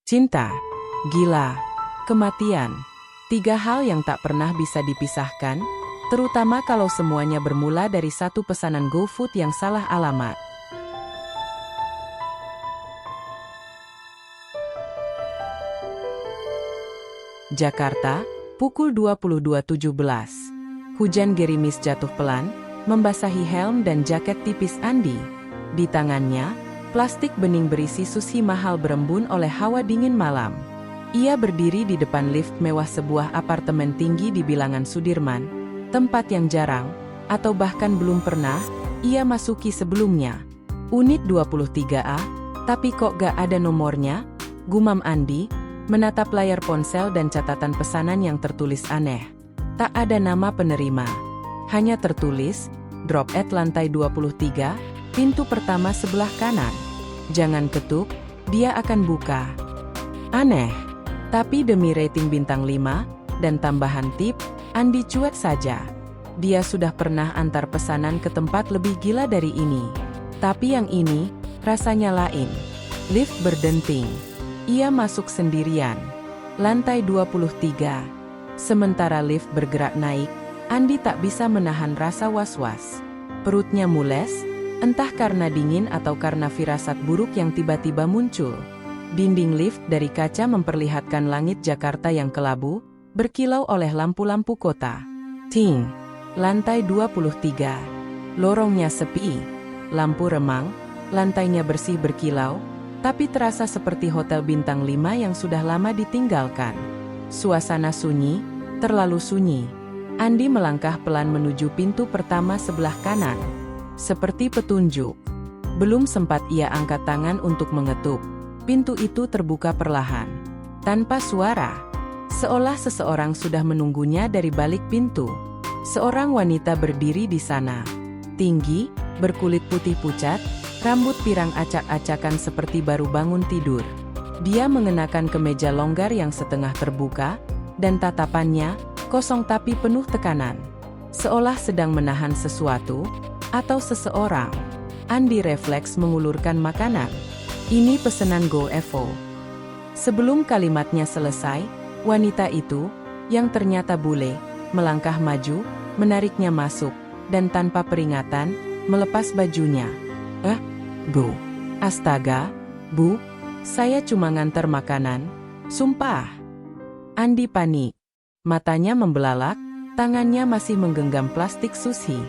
Cinta, gila, kematian. Tiga hal yang tak pernah bisa dipisahkan, terutama kalau semuanya bermula dari satu pesanan GoFood yang salah alamat. Jakarta, pukul 22.17. Hujan gerimis jatuh pelan, membasahi helm dan jaket tipis Andi. Di tangannya, plastik bening berisi sushi mahal berembun oleh hawa dingin malam. Ia berdiri di depan lift mewah sebuah apartemen tinggi di bilangan Sudirman, tempat yang jarang, atau bahkan belum pernah, ia masuki sebelumnya. Unit 23A, tapi kok gak ada nomornya? Gumam Andi, menatap layar ponsel dan catatan pesanan yang tertulis aneh. Tak ada nama penerima. Hanya tertulis, drop at lantai 23, pintu pertama sebelah kanan. Jangan ketuk, dia akan buka. Aneh. Tapi demi rating bintang 5, dan tambahan tip, Andi cuek saja. Dia sudah pernah antar pesanan ke tempat lebih gila dari ini. Tapi yang ini, rasanya lain. Lift berdenting. Ia masuk sendirian. Lantai 23. Sementara lift bergerak naik, Andi tak bisa menahan rasa was-was. Perutnya mules, entah karena dingin atau karena firasat buruk yang tiba-tiba muncul. Dinding lift dari kaca memperlihatkan langit Jakarta yang kelabu, berkilau oleh lampu-lampu kota. Ting! Lantai 23. Lorongnya sepi. Lampu remang, lantainya bersih berkilau, tapi terasa seperti hotel bintang 5 yang sudah lama ditinggalkan. Suasana sunyi, terlalu sunyi. Andi melangkah pelan menuju pintu pertama sebelah kanan. Seperti petunjuk. Belum sempat ia angkat tangan untuk mengetuk. Pintu itu terbuka perlahan. Tanpa suara. Seolah seseorang sudah menunggunya dari balik pintu. Seorang wanita berdiri di sana. Tinggi, berkulit putih pucat, rambut pirang acak-acakan seperti baru bangun tidur. Dia mengenakan kemeja longgar yang setengah terbuka, dan tatapannya, kosong tapi penuh tekanan. Seolah sedang menahan sesuatu, atau seseorang. Andi refleks mengulurkan makanan. Ini pesanan GoFood. Sebelum kalimatnya selesai, wanita itu, yang ternyata bule, melangkah maju, menariknya masuk, dan tanpa peringatan, melepas bajunya. Bu. Astaga, Bu, saya cuma nganter makanan. Sumpah. Andi panik. Matanya membelalak, tangannya masih menggenggam plastik sushi.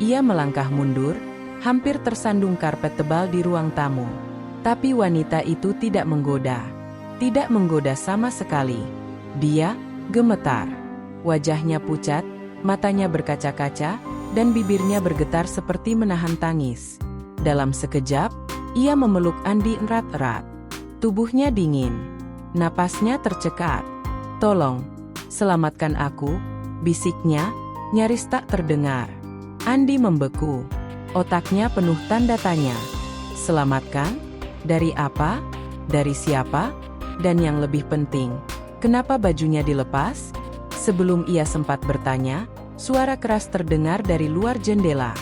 Ia melangkah mundur, hampir tersandung karpet tebal di ruang tamu. Tapi wanita itu tidak menggoda. Tidak menggoda sama sekali. Dia gemetar. Wajahnya pucat, matanya berkaca-kaca, dan bibirnya bergetar seperti menahan tangis. Dalam sekejap, ia memeluk Andi erat-erat. Tubuhnya dingin. Napasnya tercekat. Tolong, selamatkan aku, bisiknya, nyaris tak terdengar. Andi membeku. Otaknya penuh tanda tanya. Selamatkan? Dari apa? Dari siapa? Dan yang lebih penting, kenapa bajunya dilepas? Sebelum ia sempat bertanya, suara keras terdengar dari luar jendela.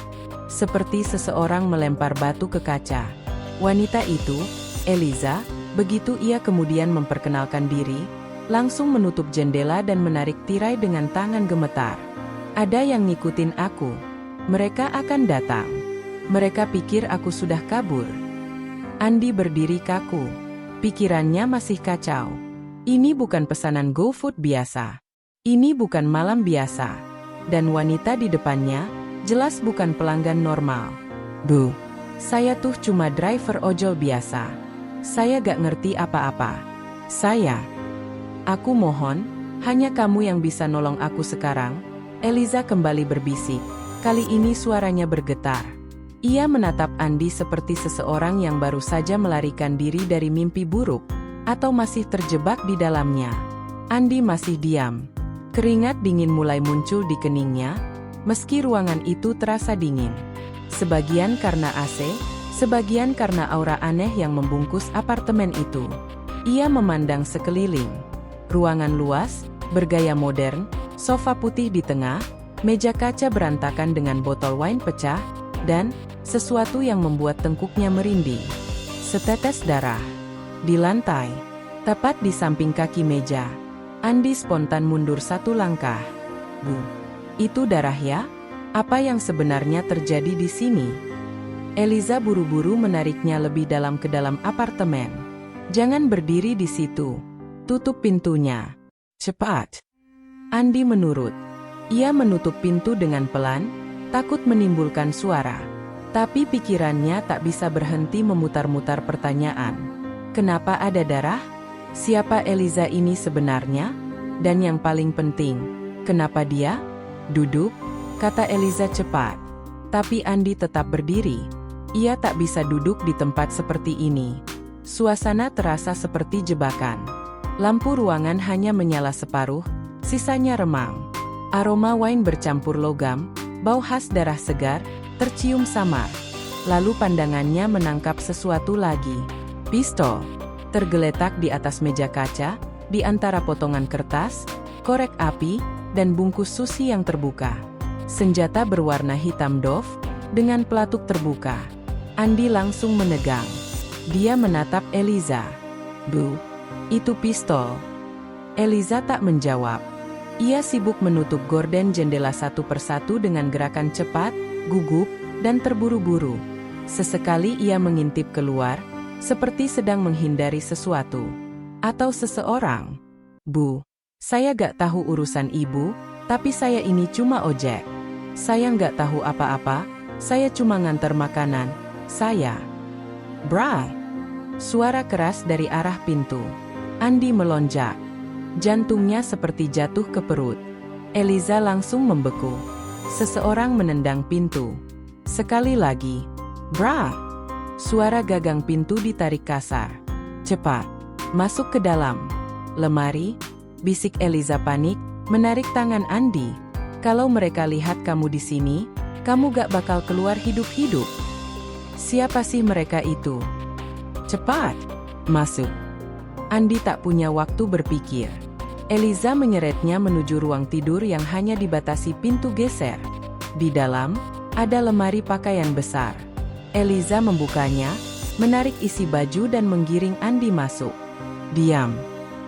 Seperti seseorang melempar batu ke kaca. Wanita itu, Eliza, begitu ia kemudian memperkenalkan diri, langsung menutup jendela dan menarik tirai dengan tangan gemetar. Ada yang ngikutin aku. Mereka akan datang. Mereka pikir aku sudah kabur. Andi berdiri kaku. Pikirannya masih kacau. Ini bukan pesanan GoFood biasa. Ini bukan malam biasa. Dan wanita di depannya, jelas bukan pelanggan normal. Bu, saya tuh cuma driver ojol biasa. Saya gak ngerti apa-apa. Aku mohon, hanya kamu yang bisa nolong aku sekarang. Eliza kembali berbisik. Kali ini suaranya bergetar. Ia menatap Andi seperti seseorang yang baru saja melarikan diri dari mimpi buruk, atau masih terjebak di dalamnya. Andi masih diam. Keringat dingin mulai muncul di keningnya, meski ruangan itu terasa dingin. Sebagian karena AC, sebagian karena aura aneh yang membungkus apartemen itu. Ia memandang sekeliling. Ruangan luas, bergaya modern, sofa putih di tengah, meja kaca berantakan dengan botol wine pecah, dan sesuatu yang membuat tengkuknya merinding. Setetes darah. Di lantai. Tepat di samping kaki meja, Andi spontan mundur satu langkah. Bu, itu darah ya? Apa yang sebenarnya terjadi di sini? Eliza buru-buru menariknya lebih dalam ke dalam apartemen. Jangan berdiri di situ. Tutup pintunya. Cepat. Andi menurut. Ia menutup pintu dengan pelan, takut menimbulkan suara. Tapi pikirannya tak bisa berhenti memutar-mutar pertanyaan. Kenapa ada darah? Siapa Eliza ini sebenarnya? Dan yang paling penting, kenapa dia? Duduk, kata Eliza cepat. Tapi Andi tetap berdiri. Ia tak bisa duduk di tempat seperti ini. Suasana terasa seperti jebakan. Lampu ruangan hanya menyala separuh, sisanya remang. Aroma wine bercampur logam, bau khas darah segar, tercium samar. Lalu pandangannya menangkap sesuatu lagi. Pistol. Tergeletak di atas meja kaca, di antara potongan kertas, korek api, dan bungkus sushi yang terbuka. Senjata berwarna hitam doff, dengan pelatuk terbuka. Andi langsung menegang. Dia menatap Eliza. Bu, itu pistol. Eliza tak menjawab. Ia sibuk menutup gorden jendela satu persatu dengan gerakan cepat, gugup, dan terburu-buru. Sesekali ia mengintip keluar, seperti sedang menghindari sesuatu. Atau seseorang. Bu, saya gak tahu urusan ibu, tapi saya ini cuma ojek. Saya gak tahu apa-apa, saya cuma nganter makanan, saya. Bra! Suara keras dari arah pintu. Andi melonjak. Jantungnya seperti jatuh ke perut. Eliza langsung membeku. Seseorang menendang pintu. Sekali lagi. Bra! Suara gagang pintu ditarik kasar. Cepat, masuk ke dalam. Lemari, bisik Eliza panik, menarik tangan Andi. Kalau mereka lihat kamu di sini, kamu gak bakal keluar hidup-hidup. Siapa sih mereka itu? Cepat, masuk. Andi tak punya waktu berpikir. Eliza menyeretnya menuju ruang tidur yang hanya dibatasi pintu geser. Di dalam, ada lemari pakaian besar. Eliza membukanya, menarik isi baju dan menggiring Andi masuk. Diam.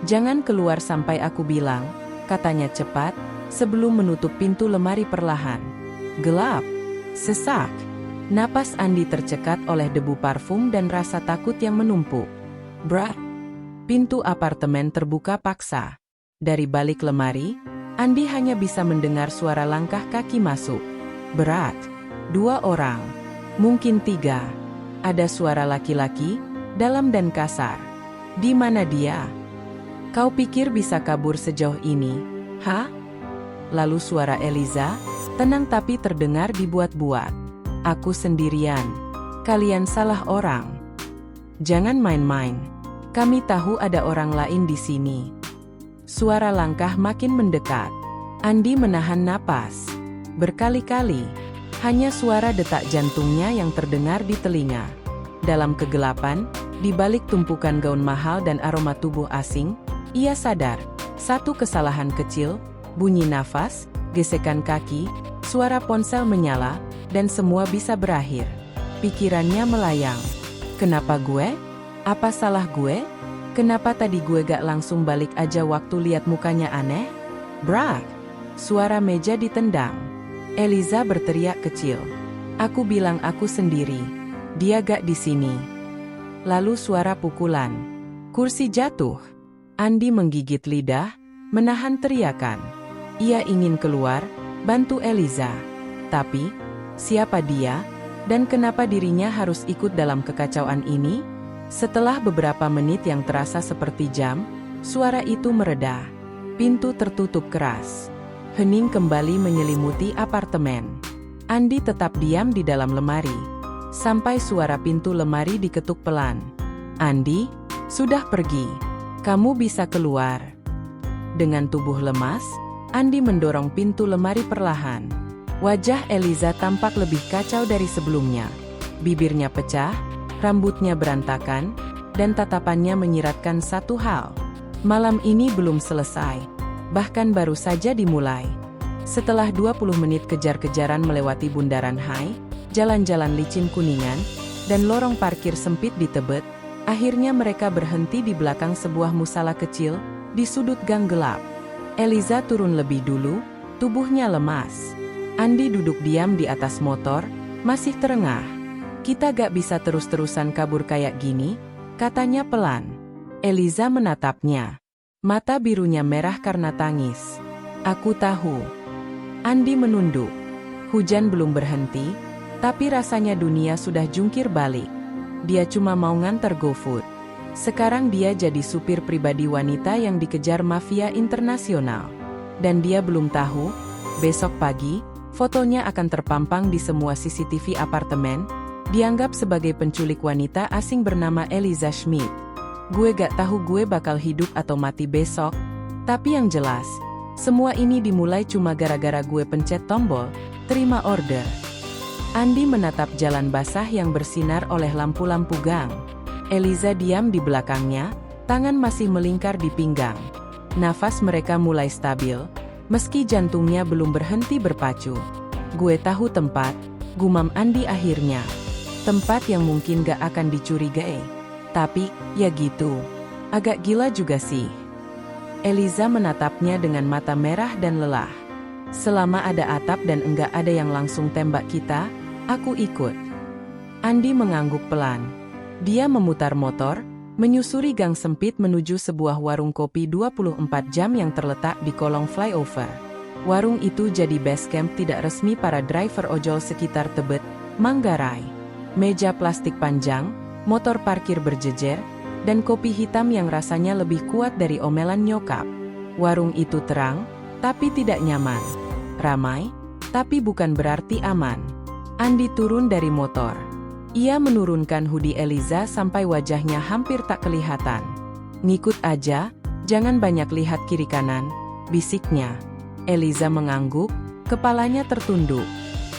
Jangan keluar sampai aku bilang, katanya cepat, sebelum menutup pintu lemari perlahan. Gelap. Sesak. Napas Andi tercekat oleh debu parfum dan rasa takut yang menumpuk. Bra! Pintu apartemen terbuka paksa. Dari balik lemari, Andi hanya bisa mendengar suara langkah kaki masuk. Berat. 2 orang. Mungkin 3. Ada suara laki-laki, dalam dan kasar. Di mana dia? Kau pikir bisa kabur sejauh ini? Hah? Lalu suara Eliza, tenang tapi terdengar dibuat-buat. Aku sendirian. Kalian salah orang. Jangan main-main. Kami tahu ada orang lain di sini. Suara langkah makin mendekat. Andi menahan napas. Berkali-kali. Hanya suara detak jantungnya yang terdengar di telinga. Dalam kegelapan, di balik tumpukan gaun mahal dan aroma tubuh asing, ia sadar, satu kesalahan kecil, bunyi nafas, gesekan kaki, suara ponsel menyala, dan semua bisa berakhir. Pikirannya melayang. Kenapa gue? Apa salah gue? Kenapa tadi gue gak langsung balik aja waktu lihat mukanya aneh? Brak! Suara meja ditendang. Eliza berteriak kecil. Aku bilang aku sendiri. Dia gak di sini. Lalu suara pukulan. Kursi jatuh. Andi menggigit lidah, menahan teriakan. Ia ingin keluar, bantu Eliza. Tapi, siapa dia? Dan kenapa dirinya harus ikut dalam kekacauan ini? Setelah beberapa menit yang terasa seperti jam, suara itu mereda. Pintu tertutup keras. Hening kembali menyelimuti apartemen. Andi tetap diam di dalam lemari. Sampai suara pintu lemari diketuk pelan. Andi, sudah pergi. Kamu bisa keluar. Dengan tubuh lemas, Andi mendorong pintu lemari perlahan. Wajah Eliza tampak lebih kacau dari sebelumnya. Bibirnya pecah, rambutnya berantakan, dan tatapannya menyiratkan satu hal. Malam ini belum selesai. Bahkan baru saja dimulai. Setelah 20 menit kejar-kejaran melewati bundaran Hai, jalan-jalan licin Kuningan, dan lorong parkir sempit di Tebet, Akhirnya mereka berhenti di belakang sebuah musala kecil, di sudut gang gelap. Eliza turun lebih dulu, tubuhnya lemas. Andi duduk diam di atas motor, masih terengah. "Kita gak bisa terus-terusan kabur kayak gini," katanya pelan. Eliza menatapnya. Mata birunya merah karena tangis. "Aku tahu." Andi menunduk. Hujan belum berhenti, tapi rasanya dunia sudah jungkir balik. Dia cuma mau nganter GoFood. Sekarang dia jadi supir pribadi wanita yang dikejar mafia internasional. Dan dia belum tahu, besok pagi, fotonya akan terpampang di semua CCTV apartemen, dianggap sebagai penculik wanita asing bernama Eliza Schmidt. Gue gak tahu gue bakal hidup atau mati besok, tapi yang jelas, semua ini dimulai cuma gara-gara gue pencet tombol, terima order. Andi menatap jalan basah yang bersinar oleh lampu-lampu gang. Eliza diam di belakangnya, tangan masih melingkar di pinggang. Nafas mereka mulai stabil, meski jantungnya belum berhenti berpacu. "Gue tahu tempat," gumam Andi akhirnya. "Tempat yang mungkin gak akan dicurigai. Tapi, ya gitu. Agak gila juga sih." Eliza menatapnya dengan mata merah dan lelah. "Selama ada atap dan enggak ada yang langsung tembak kita, aku ikut." Andi mengangguk pelan. Dia memutar motor, menyusuri gang sempit menuju sebuah warung kopi 24 jam yang terletak di kolong flyover. Warung itu jadi base camp tidak resmi para driver ojol sekitar Tebet, Manggarai. Meja plastik panjang, motor parkir berjejer, dan kopi hitam yang rasanya lebih kuat dari omelan nyokap. Warung itu terang, tapi tidak nyaman. Ramai, tapi bukan berarti aman. Andi turun dari motor. Ia menurunkan hoodie Eliza sampai wajahnya hampir tak kelihatan. "Ngikut aja, jangan banyak lihat kiri kanan," bisiknya. Eliza mengangguk, kepalanya tertunduk.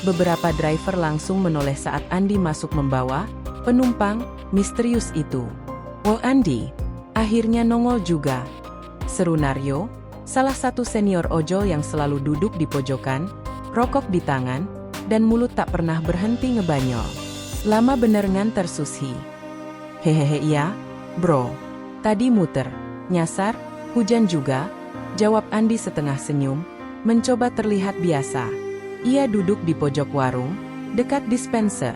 Beberapa driver langsung menoleh saat Andi masuk membawa penumpang misterius itu. "Oh Andi, akhirnya nongol juga," seru Naryo, salah satu senior ojol yang selalu duduk di pojokan, rokok di tangan, dan mulut tak pernah berhenti ngebanyol. "Lama bener nganter Sushi." "Hehehe iya, bro. Tadi muter, nyasar, hujan juga," jawab Andi setengah senyum, mencoba terlihat biasa. Ia duduk di pojok warung, dekat dispenser.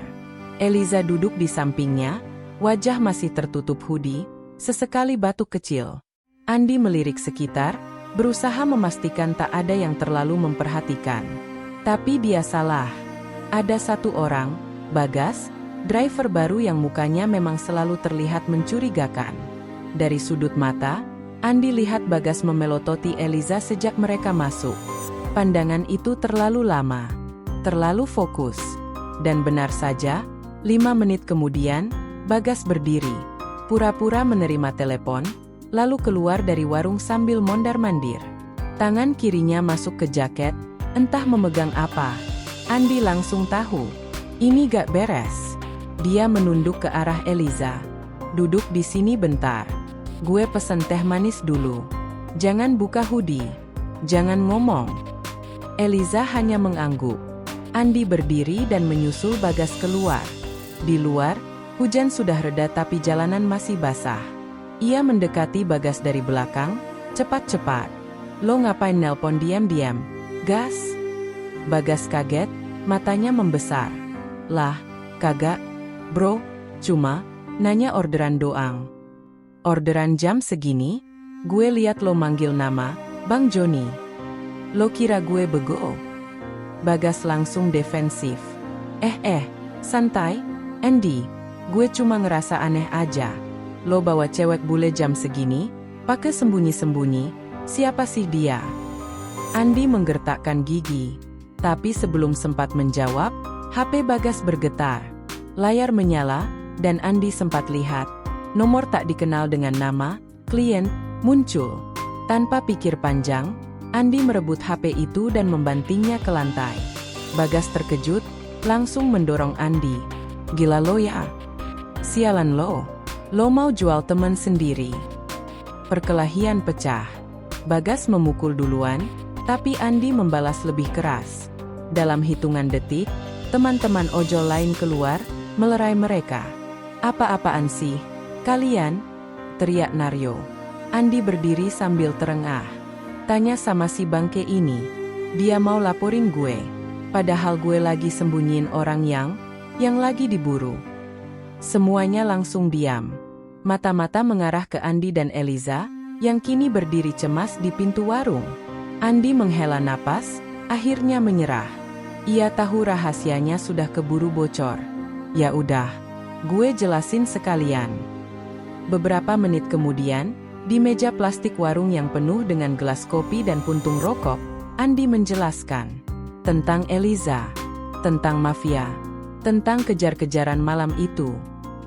Eliza duduk di sampingnya, wajah masih tertutup hoodie, sesekali batuk kecil. Andi melirik sekitar, berusaha memastikan tak ada yang terlalu memperhatikan. Tapi dia salah. Ada satu orang, Bagas, driver baru yang mukanya memang selalu terlihat mencurigakan. Dari sudut mata, Andi lihat Bagas memelototi Eliza sejak mereka masuk. Pandangan itu terlalu lama, terlalu fokus. Dan benar saja, 5 menit kemudian, Bagas berdiri, pura-pura menerima telepon, lalu keluar dari warung sambil mondar-mandir. Tangan kirinya masuk ke jaket, entah memegang apa. Andi langsung tahu, ini gak beres. Dia menunduk ke arah Eliza. "Duduk di sini bentar. Gue pesen teh manis dulu. Jangan buka hoodie. Jangan ngomong." Eliza hanya mengangguk. Andi berdiri dan menyusul Bagas keluar. Di luar, hujan sudah reda tapi jalanan masih basah. Ia mendekati Bagas dari belakang, cepat-cepat. "Lo ngapain nelpon diam-diam, Gas?" Bagas kaget, matanya membesar. "Lah, kagak, bro, cuma nanya orderan doang." "Orderan jam segini? Gue liat lo manggil nama, Bang Joni. Lo kira gue bego?" Bagas langsung defensif. Santai, Andy. Gue cuma ngerasa aneh aja. Lo bawa cewek bule jam segini, pakai sembunyi-sembunyi, siapa sih dia?" Andi menggertakkan gigi. Tapi sebelum sempat menjawab, HP Bagas bergetar. Layar menyala, dan Andi sempat lihat. Nomor tak dikenal dengan nama, klien, muncul. Tanpa pikir panjang, Andi merebut HP itu dan membantingnya ke lantai. Bagas terkejut, langsung mendorong Andi. "Gila lo ya? Sialan lo. Lo mau jual teman sendiri." Perkelahian pecah. Bagas memukul duluan, tapi Andi membalas lebih keras. Dalam hitungan detik, teman-teman ojol lain keluar, melerai mereka. "Apa-apaan sih? Kalian? Teriak Naryo. Andi berdiri sambil terengah. Tanya sama si bangke ini. Dia mau laporin gue. Padahal gue lagi sembunyiin orang yang lagi diburu. Semuanya langsung diam. Mata-mata mengarah ke Andi dan Eliza, yang kini berdiri cemas di pintu warung. Andi menghela napas, akhirnya menyerah. Ia tahu rahasianya sudah keburu bocor. Ya udah, gue jelasin sekalian. Beberapa menit kemudian, di meja plastik warung yang penuh dengan gelas kopi dan puntung rokok, Andi menjelaskan tentang Eliza, tentang mafia, tentang kejar-kejaran malam itu,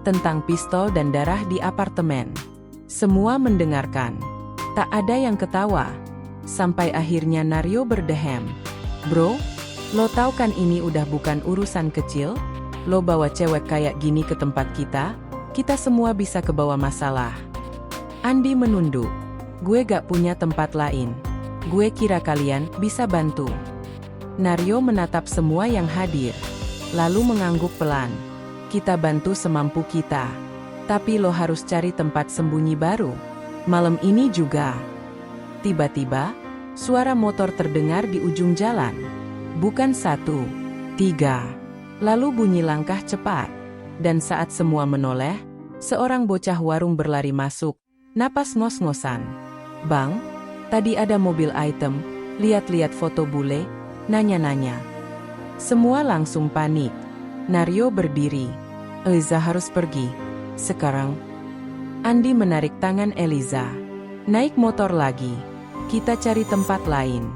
tentang pistol dan darah di apartemen. Semua mendengarkan. Tak ada yang ketawa. Sampai akhirnya Naryo berdehem. Bro, lo tahu kan ini udah bukan urusan kecil? Lo bawa cewek kayak gini ke tempat kita semua bisa kebawa masalah. Andi menunduk. Gue gak punya tempat lain. Gue kira kalian bisa bantu. Naryo menatap semua yang hadir. Lalu mengangguk pelan. Kita bantu semampu kita. Tapi lo harus cari tempat sembunyi baru. Malam ini juga. Tiba-tiba, suara motor terdengar di ujung jalan. Bukan 1, 3. Lalu bunyi langkah cepat. Dan saat semua menoleh, seorang bocah warung berlari masuk, napas ngos-ngosan. Bang, tadi ada mobil item, lihat-lihat foto bule, nanya-nanya. Semua langsung panik. Naryo berdiri. Eliza harus pergi. Sekarang. Andi menarik tangan Eliza. Naik motor lagi. Kita cari tempat lain.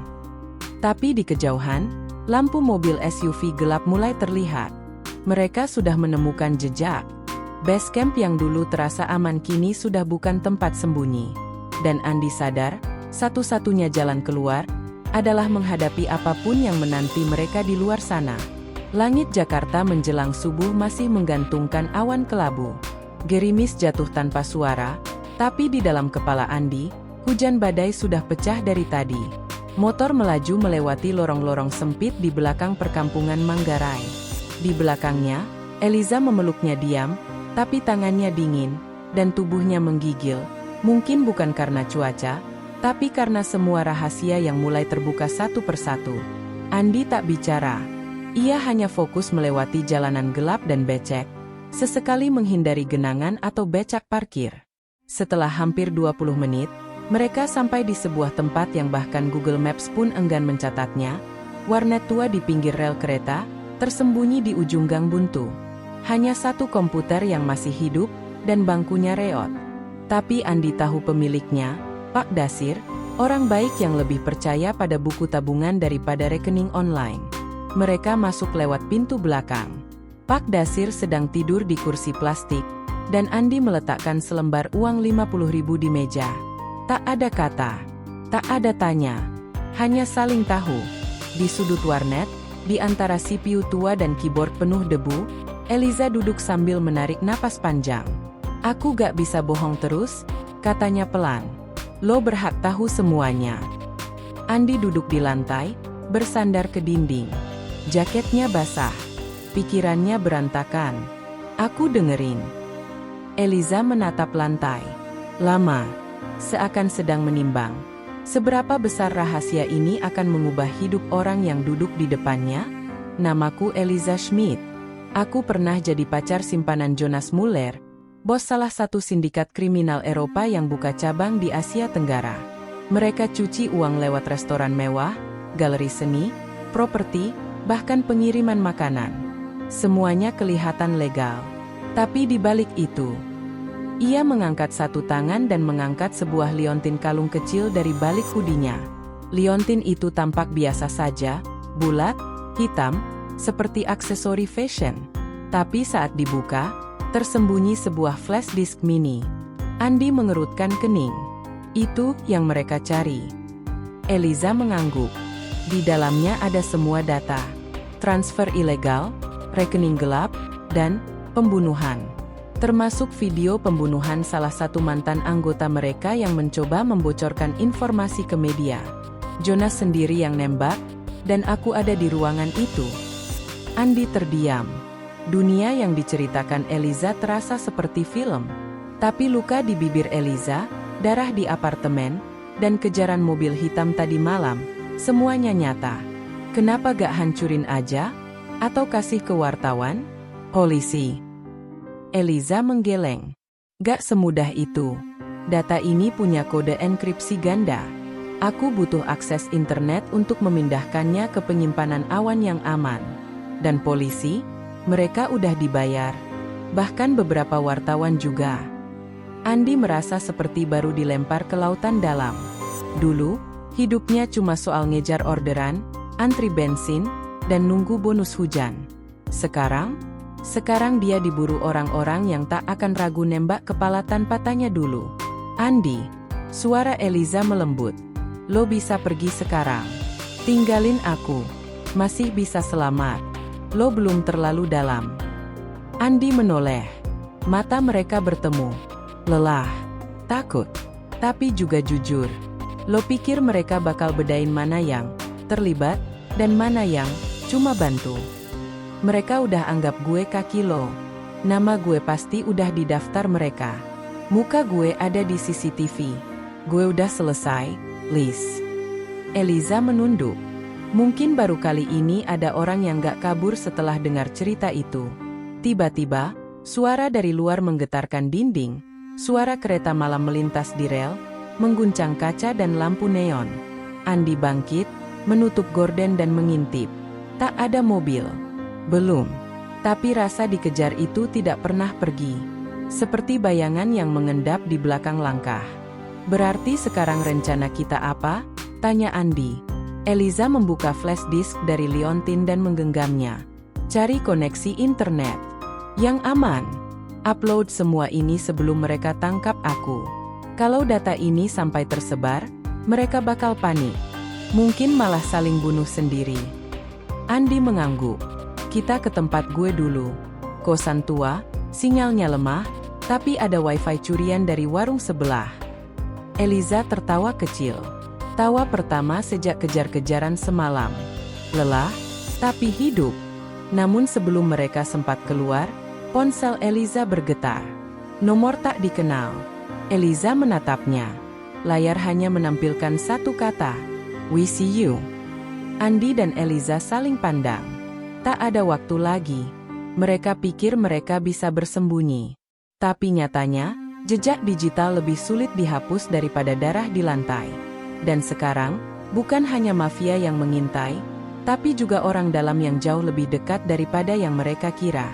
Tapi di kejauhan, lampu mobil SUV gelap mulai terlihat. Mereka sudah menemukan jejak. Base camp yang dulu terasa aman kini sudah bukan tempat sembunyi. Dan Andi sadar, satu-satunya jalan keluar adalah menghadapi apapun yang menanti mereka di luar sana. Langit Jakarta menjelang subuh masih menggantungkan awan kelabu. Gerimis jatuh tanpa suara, tapi di dalam kepala Andi, hujan badai sudah pecah dari tadi. Motor melaju melewati lorong-lorong sempit di belakang perkampungan Manggarai. Di belakangnya, Eliza memeluknya diam, tapi tangannya dingin, dan tubuhnya menggigil. Mungkin bukan karena cuaca, tapi karena semua rahasia yang mulai terbuka satu persatu. Andi tak bicara. Ia hanya fokus melewati jalanan gelap dan becek, sesekali menghindari genangan atau becak parkir. Setelah hampir 20 menit, mereka sampai di sebuah tempat yang bahkan Google Maps pun enggan mencatatnya, warnet tua di pinggir rel kereta, tersembunyi di ujung gang buntu. Hanya satu komputer yang masih hidup, dan bangkunya reot. Tapi Andi tahu pemiliknya, Pak Dasir, orang baik yang lebih percaya pada buku tabungan daripada rekening online. Mereka masuk lewat pintu belakang. Pak Dasir sedang tidur di kursi plastik, dan Andi meletakkan selembar uang 50.000 di meja. Tak ada kata, tak ada tanya, hanya saling tahu. Di sudut warnet, di antara CPU tua dan keyboard penuh debu, Eliza duduk sambil menarik napas panjang. Aku gak bisa bohong terus, katanya pelan. Lo berhak tahu semuanya. Andi duduk di lantai, bersandar ke dinding. Jaketnya basah. Pikirannya berantakan. Aku dengerin. Eliza menatap lantai. Lama. Seakan sedang menimbang. Seberapa besar rahasia ini akan mengubah hidup orang yang duduk di depannya? Namaku Eliza Schmidt. Aku pernah jadi pacar simpanan Jonas Muller, bos salah satu sindikat kriminal Eropa yang buka cabang di Asia Tenggara. Mereka cuci uang lewat restoran mewah, galeri seni, properti, bahkan pengiriman makanan. Semuanya kelihatan legal. Tapi di balik itu, ia mengangkat satu tangan dan mengangkat sebuah liontin kalung kecil dari balik hoodie-nya. Liontin itu tampak biasa saja, bulat, hitam, seperti aksesori fashion. Tapi saat dibuka, tersembunyi sebuah flash disk mini. Andi mengerutkan kening. Itu yang mereka cari. Eliza mengangguk. Di dalamnya ada semua data. Transfer ilegal, rekening gelap, dan pembunuhan. Termasuk video pembunuhan salah satu mantan anggota mereka yang mencoba membocorkan informasi ke media. Jonas sendiri yang nembak, dan aku ada di ruangan itu. Andi terdiam. Dunia yang diceritakan Eliza terasa seperti film. Tapi luka di bibir Eliza, darah di apartemen, dan kejaran mobil hitam tadi malam, semuanya nyata. Kenapa gak hancurin aja? Atau kasih ke wartawan? Polisi. Eliza menggeleng. Gak semudah itu. Data ini punya kode enkripsi ganda. Aku butuh akses internet untuk memindahkannya ke penyimpanan awan yang aman. Dan polisi? Mereka udah dibayar. Bahkan beberapa wartawan juga. Andi merasa seperti baru dilempar ke lautan dalam. Dulu, hidupnya cuma soal ngejar orderan, antri bensin, dan nunggu bonus hujan. Sekarang dia diburu orang-orang yang tak akan ragu nembak kepala tanpa tanya dulu. Andi, suara Eliza melembut. Lo bisa pergi sekarang. Tinggalin aku. Masih bisa selamat. Lo belum terlalu dalam. Andi menoleh. Mata mereka bertemu. Lelah. Takut. Tapi juga jujur. Lo pikir mereka bakal bedain mana yang terlibat, dan mana yang cuma bantu? Mereka udah anggap gue kaki lo. Nama gue pasti udah di daftar mereka. Muka gue ada di CCTV. Gue udah selesai, Liz. Eliza menunduk. Mungkin baru kali ini ada orang yang gak kabur setelah dengar cerita itu. Tiba-tiba, suara dari luar menggetarkan dinding. Suara kereta malam melintas di rel, mengguncang kaca dan lampu neon. Andi bangkit, menutup gorden dan mengintip. Tak ada mobil. Belum. Tapi rasa dikejar itu tidak pernah pergi. Seperti bayangan yang mengendap di belakang langkah. Berarti sekarang rencana kita apa? Tanya Andi. Eliza membuka flash disk dari liontin dan menggenggamnya. Cari koneksi internet yang aman. Upload semua ini sebelum mereka tangkap aku. Kalau data ini sampai tersebar, mereka bakal panik. Mungkin malah saling bunuh sendiri. Andi mengangguk. Kita ke tempat gue dulu. Kosan tua, sinyalnya lemah, tapi ada wifi curian dari warung sebelah. Eliza tertawa kecil. Tawa pertama sejak kejar-kejaran semalam. Lelah, tapi hidup. Namun sebelum mereka sempat keluar, ponsel Eliza bergetar. Nomor tak dikenal. Eliza menatapnya. Layar hanya menampilkan satu kata. We see you. Andi dan Eliza saling pandang. Tak ada waktu lagi. Mereka pikir mereka bisa bersembunyi. Tapi nyatanya, jejak digital lebih sulit dihapus daripada darah di lantai. Dan sekarang, bukan hanya mafia yang mengintai, tapi juga orang dalam yang jauh lebih dekat daripada yang mereka kira.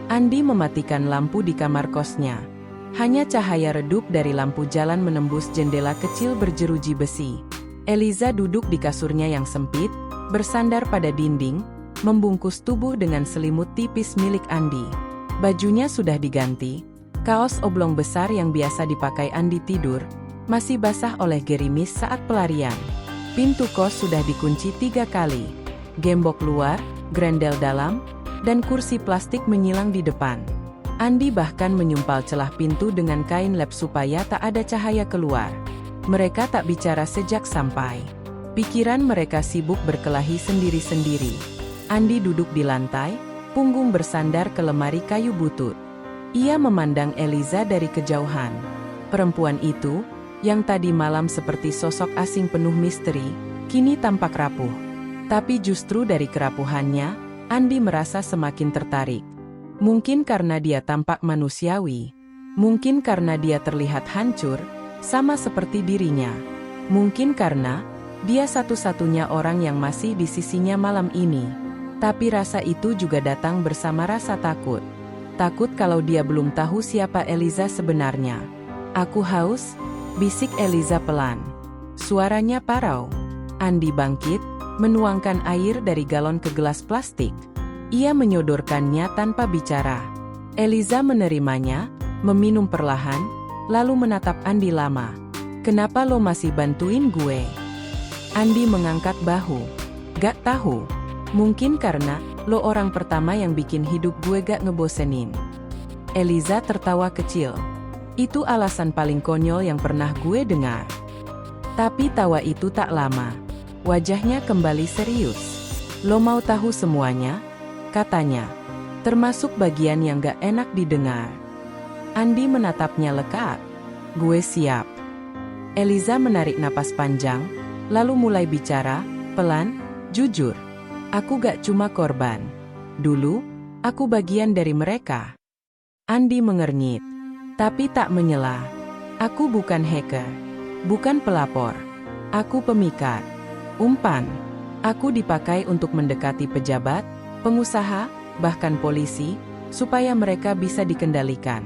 Andi mematikan lampu di kamar kosnya. Hanya cahaya redup dari lampu jalan menembus jendela kecil berjeruji besi. Eliza duduk di kasurnya yang sempit, bersandar pada dinding, membungkus tubuh dengan selimut tipis milik Andi. Bajunya sudah diganti, kaos oblong besar yang biasa dipakai Andi tidur, masih basah oleh gerimis saat pelarian. Pintu kos sudah dikunci 3 kali. Gembok luar, grendel dalam, dan kursi plastik menyilang di depan. Andi bahkan menyumpal celah pintu dengan kain lap supaya tak ada cahaya keluar. Mereka tak bicara sejak sampai. Pikiran mereka sibuk berkelahi sendiri-sendiri. Andi duduk di lantai, punggung bersandar ke lemari kayu butut. Ia memandang Eliza dari kejauhan. Perempuan itu, yang tadi malam seperti sosok asing penuh misteri, kini tampak rapuh. Tapi justru dari kerapuhannya, Andi merasa semakin tertarik. Mungkin karena dia tampak manusiawi. Mungkin karena dia terlihat hancur, sama seperti dirinya. Mungkin karena dia satu-satunya orang yang masih di sisinya malam ini. Tapi rasa itu juga datang bersama rasa takut. Takut kalau dia belum tahu siapa Eliza sebenarnya. Aku haus, bisik Eliza pelan. Suaranya parau. Andi bangkit, menuangkan air dari galon ke gelas plastik. Ia menyodorkannya tanpa bicara. Eliza menerimanya, meminum perlahan, lalu menatap Andi lama. Kenapa lo masih bantuin gue? Andi mengangkat bahu. Gak tahu. Mungkin karena lo orang pertama yang bikin hidup gue gak ngebosenin. Eliza tertawa kecil. Itu alasan paling konyol yang pernah gue dengar. Tapi tawa itu tak lama. Wajahnya kembali serius. Lo mau tahu semuanya? Katanya. Termasuk bagian yang gak enak didengar. Andi menatapnya lekat. Gue siap. Eliza menarik napas panjang, lalu mulai bicara, pelan, jujur. Aku gak cuma korban. Dulu, aku bagian dari mereka. Andi mengernyit, tapi tak menyela. Aku bukan hacker, bukan pelapor. Aku pemikat. Umpan. Aku dipakai untuk mendekati pejabat, pengusaha, bahkan polisi, supaya mereka bisa dikendalikan.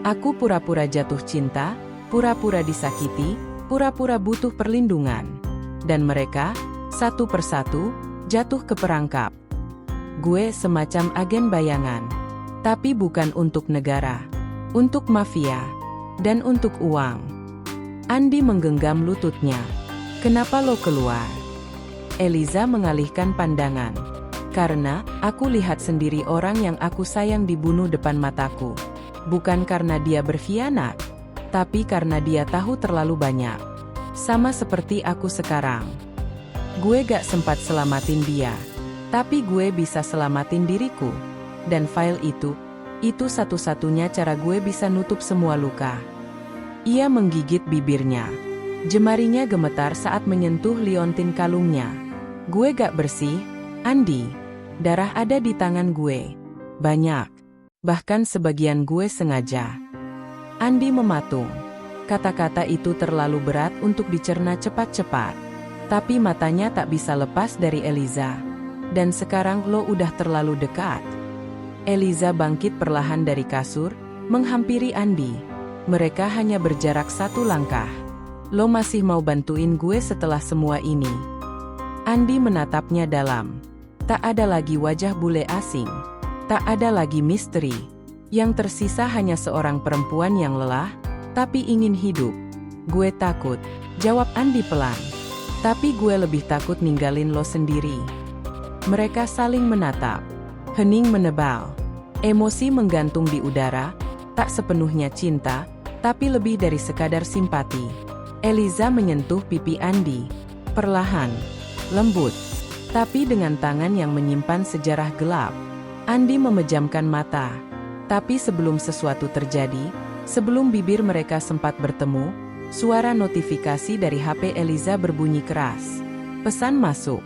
Aku pura-pura jatuh cinta, pura-pura disakiti, pura-pura butuh perlindungan. Dan mereka, satu persatu, jatuh ke perangkap. Gue semacam agen bayangan. Tapi bukan untuk negara. Untuk mafia. Dan untuk uang. Andi menggenggam lututnya. Kenapa lo keluar? Eliza mengalihkan pandangan. Karena, aku lihat sendiri orang yang aku sayang dibunuh depan mataku. Bukan karena dia berkhianat, tapi karena dia tahu terlalu banyak. Sama seperti aku sekarang. Gue gak sempat selamatin dia, tapi gue bisa selamatin diriku. Dan file itu satu-satunya cara gue bisa nutup semua luka. Ia menggigit bibirnya. Jemarinya gemetar saat menyentuh liontin kalungnya. Gue gak bersih, Andi. Darah ada di tangan gue. Banyak. Bahkan sebagian gue sengaja. Andi mematung. Kata-kata itu terlalu berat untuk dicerna cepat-cepat. Tapi matanya tak bisa lepas dari Eliza. Dan sekarang lo udah terlalu dekat. Eliza bangkit perlahan dari kasur, menghampiri Andi. Mereka hanya berjarak satu langkah. Lo masih mau bantuin gue setelah semua ini? Andi menatapnya dalam. Tak ada lagi wajah bule asing. Tak ada lagi misteri. Yang tersisa hanya seorang perempuan yang lelah, tapi ingin hidup. Gue takut, jawab Andi pelan. Tapi gue lebih takut ninggalin lo sendiri. Mereka saling menatap. Hening menebal. Emosi menggantung di udara, tak sepenuhnya cinta, tapi lebih dari sekadar simpati. Eliza menyentuh pipi Andi. Perlahan, lembut, tapi dengan tangan yang menyimpan sejarah gelap. Andi memejamkan mata. Tapi sebelum sesuatu terjadi, sebelum bibir mereka sempat bertemu, suara notifikasi dari HP Eliza berbunyi keras. Pesan masuk.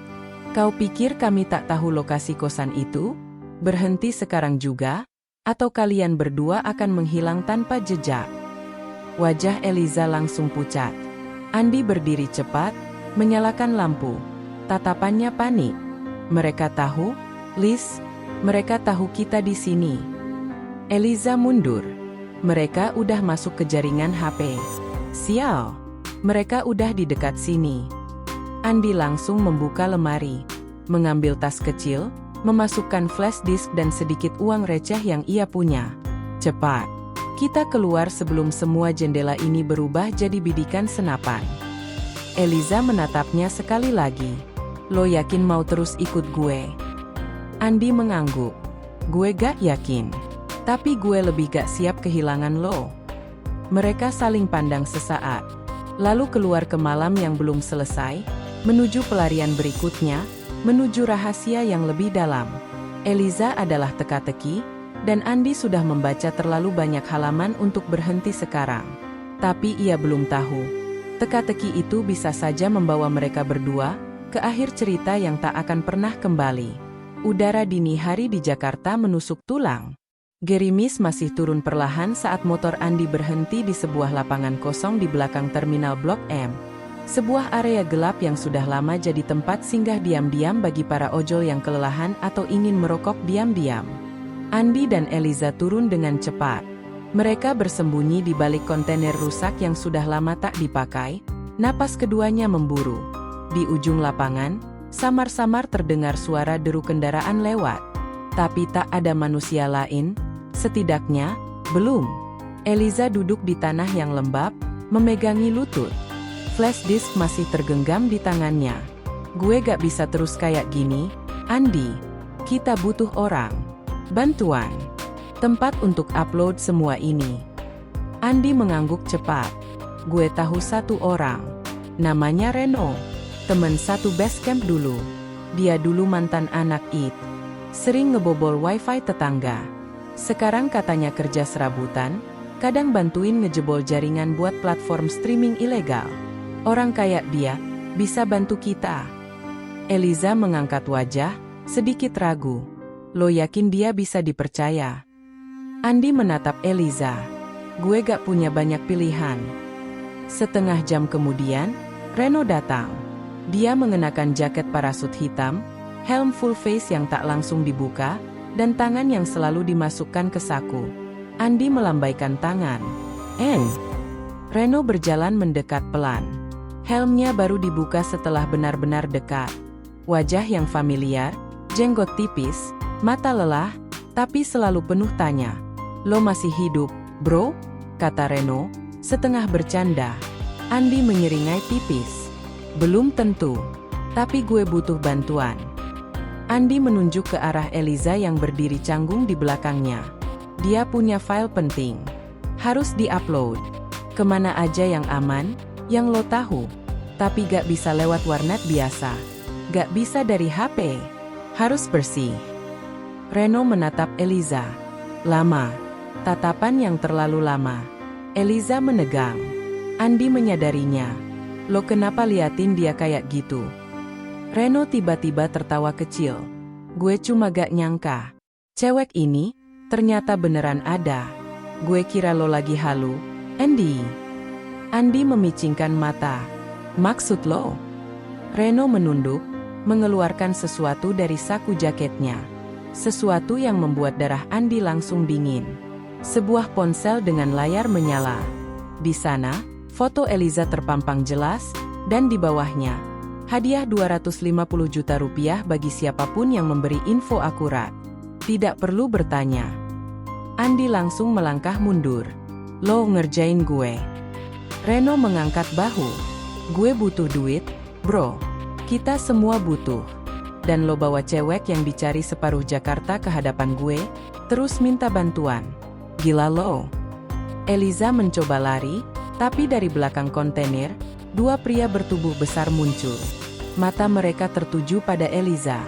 Kau pikir kami tak tahu lokasi kosan itu? Berhenti sekarang juga? Atau kalian berdua akan menghilang tanpa jejak? Wajah Eliza langsung pucat. Andi berdiri cepat, menyalakan lampu. Tatapannya panik. Mereka tahu, Liz, mereka tahu kita di sini. Eliza mundur. Mereka udah masuk ke jaringan HP. Sial, mereka udah di dekat sini. Andi langsung membuka lemari, mengambil tas kecil, memasukkan flash disk dan sedikit uang receh yang ia punya. Cepat. Kita keluar sebelum semua jendela ini berubah jadi bidikan senapan. Eliza menatapnya sekali lagi. Lo yakin mau terus ikut gue? Andi mengangguk. Gue gak yakin. Tapi gue lebih gak siap kehilangan lo. Mereka saling pandang sesaat. Lalu keluar ke malam yang belum selesai, menuju pelarian berikutnya, menuju rahasia yang lebih dalam. Eliza adalah teka-teki, dan Andi sudah membaca terlalu banyak halaman untuk berhenti sekarang. Tapi ia belum tahu. Teka-teki itu bisa saja membawa mereka berdua ke akhir cerita yang tak akan pernah kembali. Udara dini hari di Jakarta menusuk tulang. Gerimis masih turun perlahan saat motor Andi berhenti di sebuah lapangan kosong di belakang terminal Blok M. Sebuah area gelap yang sudah lama jadi tempat singgah diam-diam bagi para ojol yang kelelahan atau ingin merokok diam-diam. Andi dan Eliza turun dengan cepat. Mereka bersembunyi di balik kontainer rusak yang sudah lama tak dipakai. Napas keduanya memburu. Di ujung lapangan, samar-samar terdengar suara deru kendaraan lewat. Tapi tak ada manusia lain, setidaknya, belum. Eliza duduk di tanah yang lembab, memegangi lutut. Flash disk masih tergenggam di tangannya. Gue gak bisa terus kayak gini, Andi. Kita butuh orang. Bantuan. Tempat untuk upload semua ini. Andi mengangguk cepat. Gue tahu satu orang. Namanya Reno. Temen satu base camp dulu. Dia dulu mantan anak IT. Sering ngebobol wifi tetangga. Sekarang katanya kerja serabutan, kadang bantuin ngejebol jaringan buat platform streaming ilegal. Orang kayak dia bisa bantu kita. Eliza mengangkat wajah, sedikit ragu. Lo yakin dia bisa dipercaya? Andi menatap Eliza. Gue gak punya banyak pilihan. Setengah jam kemudian, Reno datang. Dia mengenakan jaket parasut hitam, helm full face yang tak langsung dibuka, dan tangan yang selalu dimasukkan ke saku. Andi melambaikan tangan. Reno berjalan mendekat pelan. Helmnya baru dibuka setelah benar-benar dekat. Wajah yang familiar, jenggot tipis, mata lelah, tapi selalu penuh tanya. Lo masih hidup, bro? Kata Reno, setengah bercanda. Andi menyeringai tipis. Belum tentu, tapi gue butuh bantuan. Andi menunjuk ke arah Eliza yang berdiri canggung di belakangnya. Dia punya file penting. Harus di-upload. Kemana aja yang aman, yang lo tahu. Tapi gak bisa lewat warnet biasa. Gak bisa dari HP. Harus bersih. Reno menatap Eliza. Lama. Tatapan yang terlalu lama. Eliza menegang. Andi menyadarinya. Lo kenapa liatin dia kayak gitu? Reno tiba-tiba tertawa kecil. Gue cuma gak nyangka. Cewek ini ternyata beneran ada. Gue kira lo lagi halu, Andy. Andi memicingkan mata. Maksud lo? Reno menunduk, mengeluarkan sesuatu dari saku jaketnya. Sesuatu yang membuat darah Andi langsung dingin. Sebuah ponsel dengan layar menyala. Di sana, foto Eliza terpampang jelas, dan di bawahnya, hadiah 250 juta rupiah bagi siapapun yang memberi info akurat. Tidak perlu bertanya. Andi langsung melangkah mundur. Lo ngerjain gue. Reno mengangkat bahu. Gue butuh duit, bro. Kita semua butuh. Dan lo bawa cewek yang dicari separuh Jakarta ke hadapan gue, terus minta bantuan. Gila lo. Eliza mencoba lari, tapi dari belakang kontainer, dua pria bertubuh besar muncul. Mata mereka tertuju pada Eliza.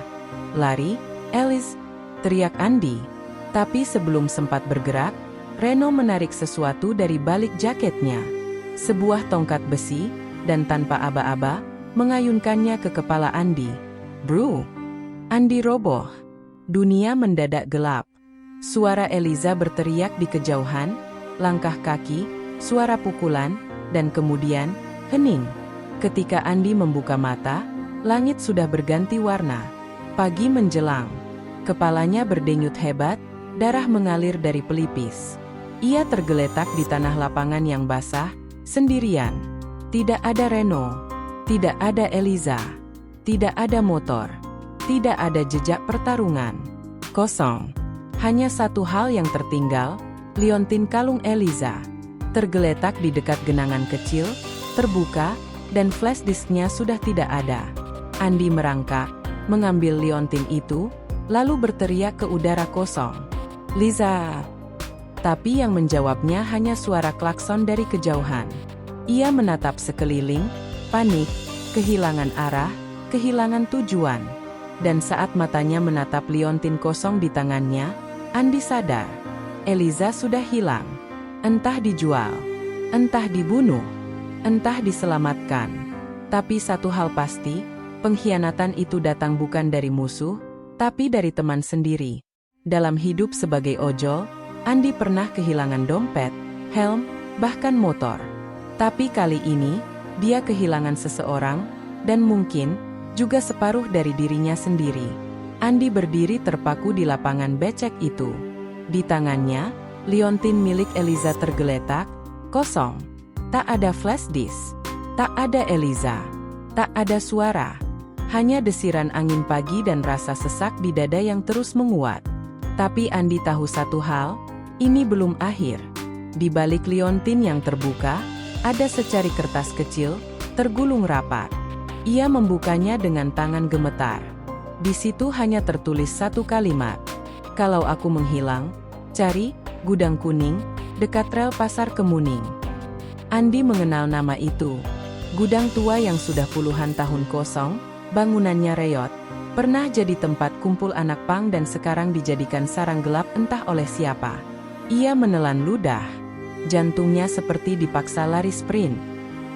Lari, Elis, teriak Andi. Tapi sebelum sempat bergerak, Reno menarik sesuatu dari balik jaketnya. Sebuah tongkat besi, dan tanpa aba-aba, mengayunkannya ke kepala Andi. Bro! Andi roboh. Dunia mendadak gelap. Suara Eliza berteriak di kejauhan, langkah kaki, suara pukulan, dan kemudian, hening. Ketika Andi membuka mata, langit sudah berganti warna. Pagi menjelang. Kepalanya berdenyut hebat, darah mengalir dari pelipis. Ia tergeletak di tanah lapangan yang basah, sendirian. Tidak ada Reno. Tidak ada Eliza. Tidak ada motor. Tidak ada jejak pertarungan. Kosong. Hanya satu hal yang tertinggal, liontin kalung Eliza. Tergeletak di dekat genangan kecil, terbuka, dan flash disknya sudah tidak ada. Andi merangkak, mengambil liontin itu, lalu berteriak ke udara kosong. Liza! Tapi yang menjawabnya hanya suara klakson dari kejauhan. Ia menatap sekeliling, panik, kehilangan arah, kehilangan tujuan. Dan saat matanya menatap liontin kosong di tangannya, Andi sadar. Eliza sudah hilang. Entah dijual, entah dibunuh, entah diselamatkan. Tapi satu hal pasti, pengkhianatan itu datang bukan dari musuh, tapi dari teman sendiri. Dalam hidup sebagai ojol, Andi pernah kehilangan dompet, helm, bahkan motor. Tapi kali ini, dia kehilangan seseorang, dan mungkin juga separuh dari dirinya sendiri. Andi berdiri terpaku di lapangan becek itu. Di tangannya, liontin milik Eliza tergeletak, kosong. Tak ada flash disk. Tak ada Eliza. Tak ada suara. Hanya desiran angin pagi dan rasa sesak di dada yang terus menguat. Tapi Andi tahu satu hal, ini belum akhir. Di balik liontin yang terbuka, ada secari kertas kecil, tergulung rapat. Ia membukanya dengan tangan gemetar. Di situ hanya tertulis satu kalimat. Kalau aku menghilang, cari gudang kuning, dekat rel pasar Kemuning. Andi mengenal nama itu. Gudang tua yang sudah puluhan tahun kosong, bangunannya reot, pernah jadi tempat kumpul anak pang dan sekarang dijadikan sarang gelap entah oleh siapa. Ia menelan ludah. Jantungnya seperti dipaksa lari sprint.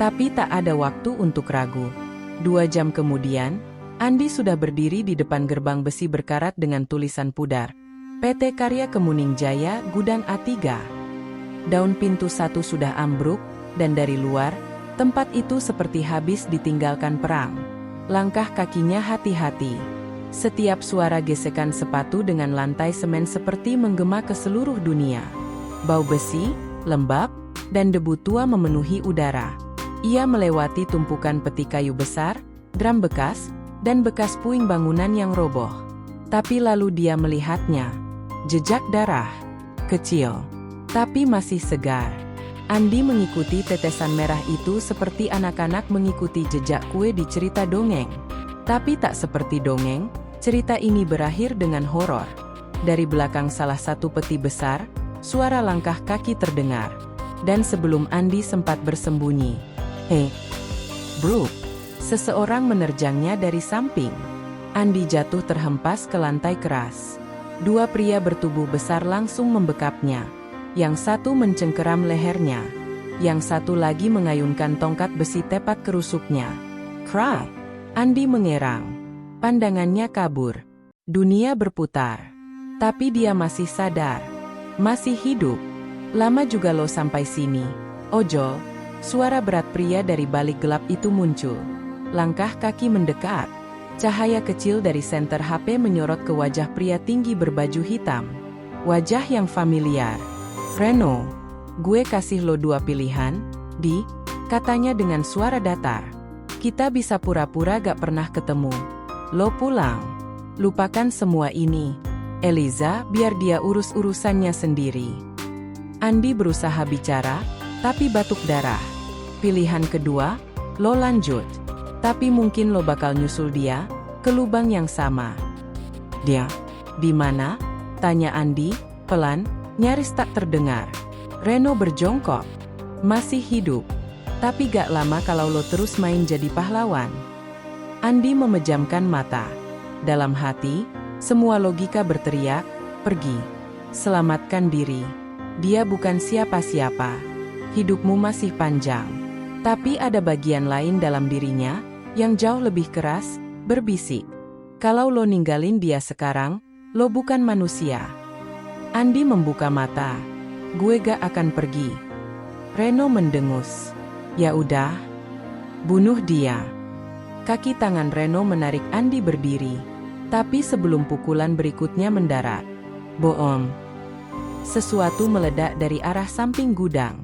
Tapi tak ada waktu untuk ragu. 2 jam kemudian, Andi sudah berdiri di depan gerbang besi berkarat dengan tulisan pudar. PT Karya Kemuning Jaya, Gudang A3. Daun pintu 1 sudah ambruk, dan dari luar, tempat itu seperti habis ditinggalkan perang. Langkah kakinya hati-hati. Setiap suara gesekan sepatu dengan lantai semen seperti menggema ke seluruh dunia. Bau besi, lembab, dan debu tua memenuhi udara. Ia melewati tumpukan peti kayu besar, drum bekas, dan bekas puing bangunan yang roboh. Tapi lalu dia melihatnya. Jejak darah. Kecil. Tapi masih segar. Andi mengikuti tetesan merah itu seperti anak-anak mengikuti jejak kue di cerita dongeng. Tapi tak seperti dongeng, cerita ini berakhir dengan horor. Dari belakang salah satu peti besar, suara langkah kaki terdengar. Dan sebelum Andi sempat bersembunyi, "Hei, bro!" Seseorang menerjangnya dari samping. Andi jatuh terhempas ke lantai keras. 2 pria bertubuh besar langsung membekapnya. Yang satu mencengkeram lehernya. Yang satu lagi mengayunkan tongkat besi tepat ke rusuknya. "Cry!" Andi mengerang. Pandangannya kabur. Dunia berputar. Tapi dia masih sadar. Masih hidup. "Lama juga lo sampai sini, ojol." Suara berat pria dari balik gelap itu muncul. Langkah kaki mendekat. Cahaya kecil dari senter HP menyorot ke wajah pria tinggi berbaju hitam. Wajah yang familiar. "Reno, gue kasih lo 2 pilihan, Di," katanya dengan suara datar. "Kita bisa pura-pura gak pernah ketemu. Lo pulang. Lupakan semua ini. Eliza, biar dia urus urusannya sendiri." Andi berusaha bicara, tapi batuk darah. "Pilihan kedua, lo lanjut. Tapi mungkin lo bakal nyusul dia ke lubang yang sama." "Dia di mana?" tanya Andi, pelan, nyaris tak terdengar. Reno berjongkok. "Masih hidup. Tapi gak lama kalau lo terus main jadi pahlawan." Andi memejamkan mata. Dalam hati, semua logika berteriak, "Pergi. Selamatkan diri. Dia bukan siapa-siapa. Hidupmu masih panjang." Tapi ada bagian lain dalam dirinya, yang jauh lebih keras, berbisik. "Kalau lo ninggalin dia sekarang, lo bukan manusia." Andi membuka mata. "Gue gak akan pergi." Reno mendengus. "Ya udah, bunuh dia." Kaki tangan Reno menarik Andi berdiri. Tapi sebelum pukulan berikutnya mendarat. Boom. Sesuatu meledak dari arah samping gudang.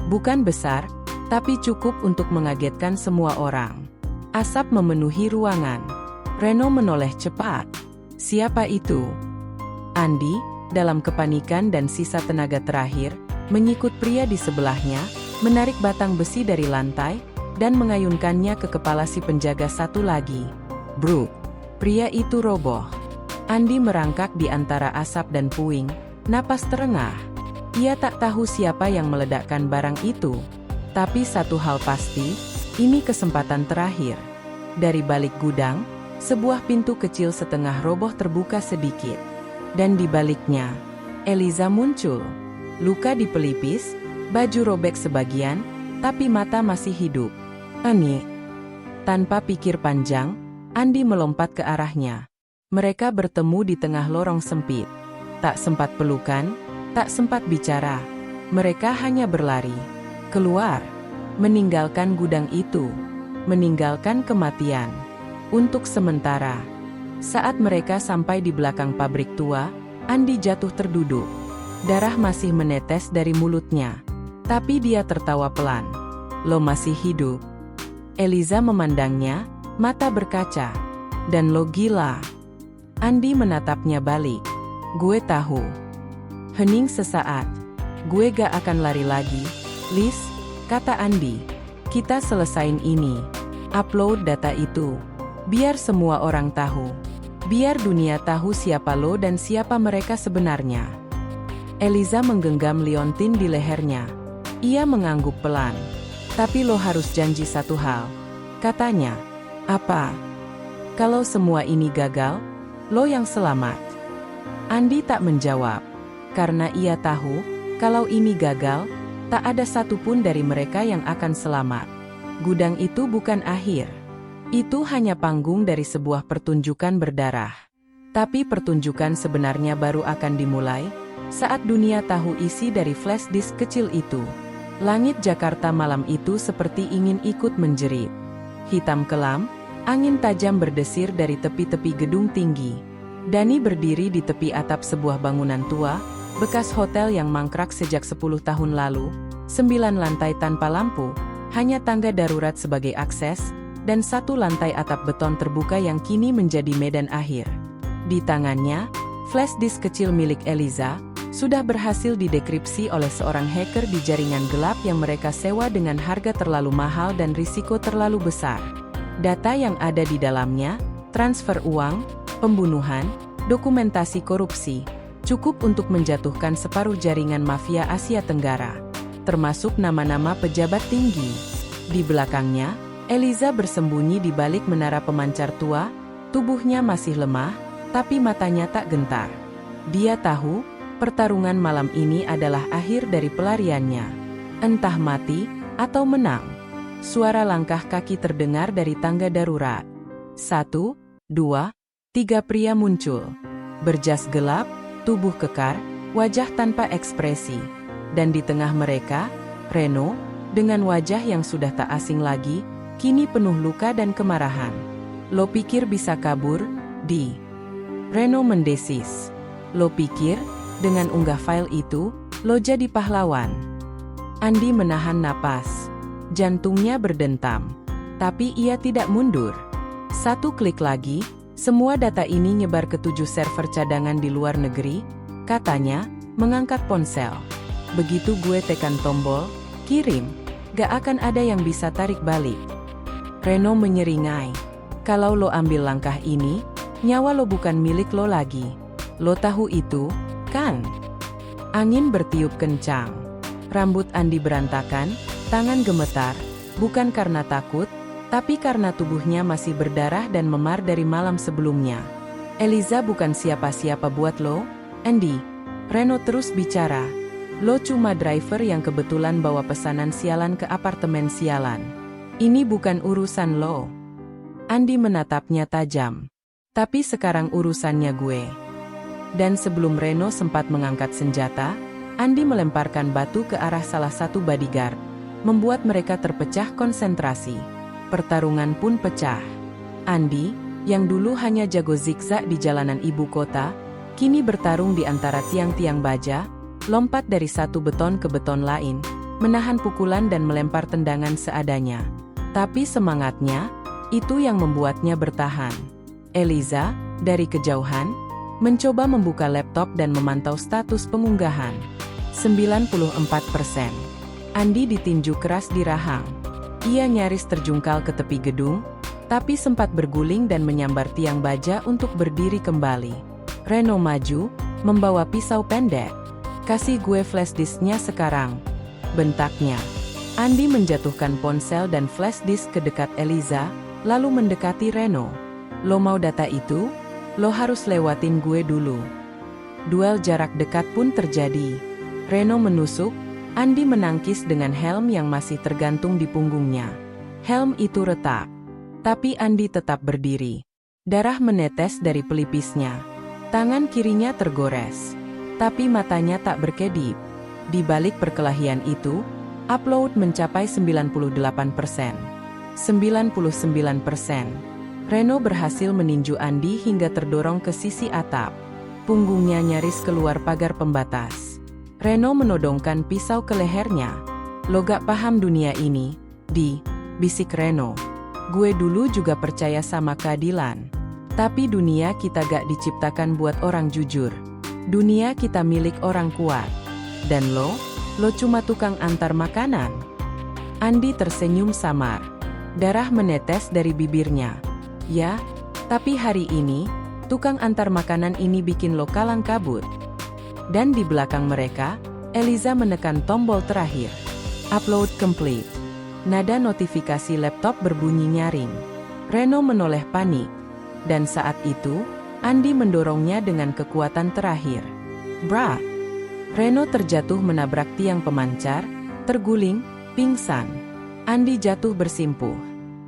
Bukan besar, tapi cukup untuk mengagetkan semua orang. Asap memenuhi ruangan. Reno menoleh cepat. "Siapa itu?" Andi, dalam kepanikan dan sisa tenaga terakhir, mengikut pria di sebelahnya, menarik batang besi dari lantai, dan mengayunkannya ke kepala si penjaga satu lagi. "Bro!" Pria itu roboh. Andi merangkak di antara asap dan puing, napas terengah. Ia tak tahu siapa yang meledakkan barang itu. Tapi satu hal pasti, ini kesempatan terakhir. Dari balik gudang, sebuah pintu kecil setengah roboh terbuka sedikit. Dan di baliknya, Eliza muncul. Luka di pelipis, baju robek sebagian, tapi mata masih hidup. "Ani." Tanpa pikir panjang, Andi melompat ke arahnya. Mereka bertemu di tengah lorong sempit. Tak sempat pelukan, tak sempat bicara. Mereka hanya berlari. Keluar. Meninggalkan gudang itu. Meninggalkan kematian. Untuk sementara. Saat mereka sampai di belakang pabrik tua, Andi jatuh terduduk. Darah masih menetes dari mulutnya. Tapi dia tertawa pelan. "Lo masih hidup." Eliza memandangnya, mata berkaca. "Dan lo gila." Andi menatapnya balik. "Gue tahu." Hening sesaat. "Gue gak akan lari lagi, Liz," kata Andi. "Kita selesain ini. Upload data itu. Biar semua orang tahu. Biar dunia tahu siapa lo dan siapa mereka sebenarnya." Eliza menggenggam liontin di lehernya. Ia mengangguk pelan. "Tapi lo harus janji satu hal," katanya. "Apa?" "Kalau semua ini gagal, lo yang selamat." Andi tak menjawab. Karena ia tahu, kalau ini gagal, Tak ada satupun dari mereka yang akan selamat. Gudang itu bukan akhir. Itu hanya panggung dari sebuah pertunjukan berdarah. Tapi pertunjukan sebenarnya baru akan dimulai saat dunia tahu isi dari flash disk kecil itu. Langit Jakarta malam itu seperti ingin ikut menjerit. Hitam kelam, angin tajam berdesir dari tepi-tepi gedung tinggi. Dani berdiri di tepi atap sebuah bangunan tua, bekas hotel yang mangkrak sejak 10 tahun lalu, 9 lantai tanpa lampu, hanya tangga darurat sebagai akses, dan 1 lantai atap beton terbuka yang kini menjadi medan akhir. Di tangannya, flash disk kecil milik Eliza, sudah berhasil didekripsi oleh seorang hacker di jaringan gelap yang mereka sewa dengan harga terlalu mahal dan risiko terlalu besar. Data yang ada di dalamnya, transfer uang, pembunuhan, dokumentasi korupsi, cukup untuk menjatuhkan separuh jaringan mafia Asia Tenggara, termasuk nama-nama pejabat tinggi. Di belakangnya, Eliza bersembunyi di balik menara pemancar tua, tubuhnya masih lemah, tapi matanya tak gentar. Dia tahu, pertarungan malam ini adalah akhir dari pelariannya. Entah mati, atau menang. Suara langkah kaki terdengar dari tangga darurat. 1, 2, 3 pria muncul. Berjas gelap, tubuh kekar, wajah tanpa ekspresi. Dan di tengah mereka, Reno, dengan wajah yang sudah tak asing lagi, kini penuh luka dan kemarahan. Lo pikir bisa kabur, Di? Reno mendesis. Lo pikir, dengan unggah file itu, lo jadi pahlawan? Andi menahan napas. Jantungnya berdentam. Tapi ia tidak mundur. 1 klik lagi, semua data ini nyebar ke 7 server cadangan di luar negeri, katanya, mengangkat ponsel. Begitu gue tekan tombol, kirim, gak akan ada yang bisa tarik balik. Reno menyeringai. Kalau lo ambil langkah ini, nyawa lo bukan milik lo lagi. Lo tahu itu, kan? Angin bertiup kencang. Rambut Andi berantakan, tangan gemetar, bukan karena takut, tapi karena tubuhnya masih berdarah dan memar dari malam sebelumnya. Eliza bukan siapa-siapa buat lo, Andi. Reno terus bicara. Lo cuma driver yang kebetulan bawa pesanan sialan ke apartemen sialan. Ini bukan urusan lo. Andi menatapnya tajam. Tapi sekarang urusannya gue. Dan sebelum Reno sempat mengangkat senjata, Andi melemparkan batu ke arah salah satu bodyguard, membuat mereka terpecah konsentrasi. Pertarungan pun pecah. Andi, yang dulu hanya jago zigzag di jalanan ibu kota, kini bertarung di antara tiang-tiang baja, lompat dari satu beton ke beton lain, menahan pukulan dan melempar tendangan seadanya. Tapi semangatnya, itu yang membuatnya bertahan. Eliza, dari kejauhan, mencoba membuka laptop dan memantau status pengunggahan. 94%. Andi ditinju keras di rahang. Ia nyaris terjungkal ke tepi gedung, tapi sempat berguling dan menyambar tiang baja untuk berdiri kembali. Reno maju, membawa pisau pendek. Kasih gue flash disknya sekarang, bentaknya. Andi menjatuhkan ponsel dan flash disk ke dekat Eliza, lalu mendekati Reno. Lo mau data itu? Lo harus lewatin gue dulu. Duel jarak dekat pun terjadi. Reno menusuk, Andi menangkis dengan helm yang masih tergantung di punggungnya. Helm itu retak. Tapi Andi tetap berdiri. Darah menetes dari pelipisnya. Tangan kirinya tergores. Tapi matanya tak berkedip. Di balik perkelahian itu, upload mencapai 98%. 99%. Reno berhasil meninju Andi hingga terdorong ke sisi atap. Punggungnya nyaris keluar pagar pembatas. Reno menodongkan pisau ke lehernya. Lo gak paham dunia ini, Di, bisik Reno. Gue dulu juga percaya sama keadilan. Tapi dunia kita gak diciptakan buat orang jujur. Dunia kita milik orang kuat. Dan lo cuma tukang antar makanan. Andi tersenyum samar. Darah menetes dari bibirnya. Ya, tapi hari ini, tukang antar makanan ini bikin lo kalang kabut. Dan di belakang mereka, Eliza menekan tombol terakhir. Upload complete. Nada notifikasi laptop berbunyi nyaring. Reno menoleh panik. Dan saat itu, Andi mendorongnya dengan kekuatan terakhir. Brak! Reno terjatuh menabrak tiang pemancar, terguling, pingsan. Andi jatuh bersimpuh.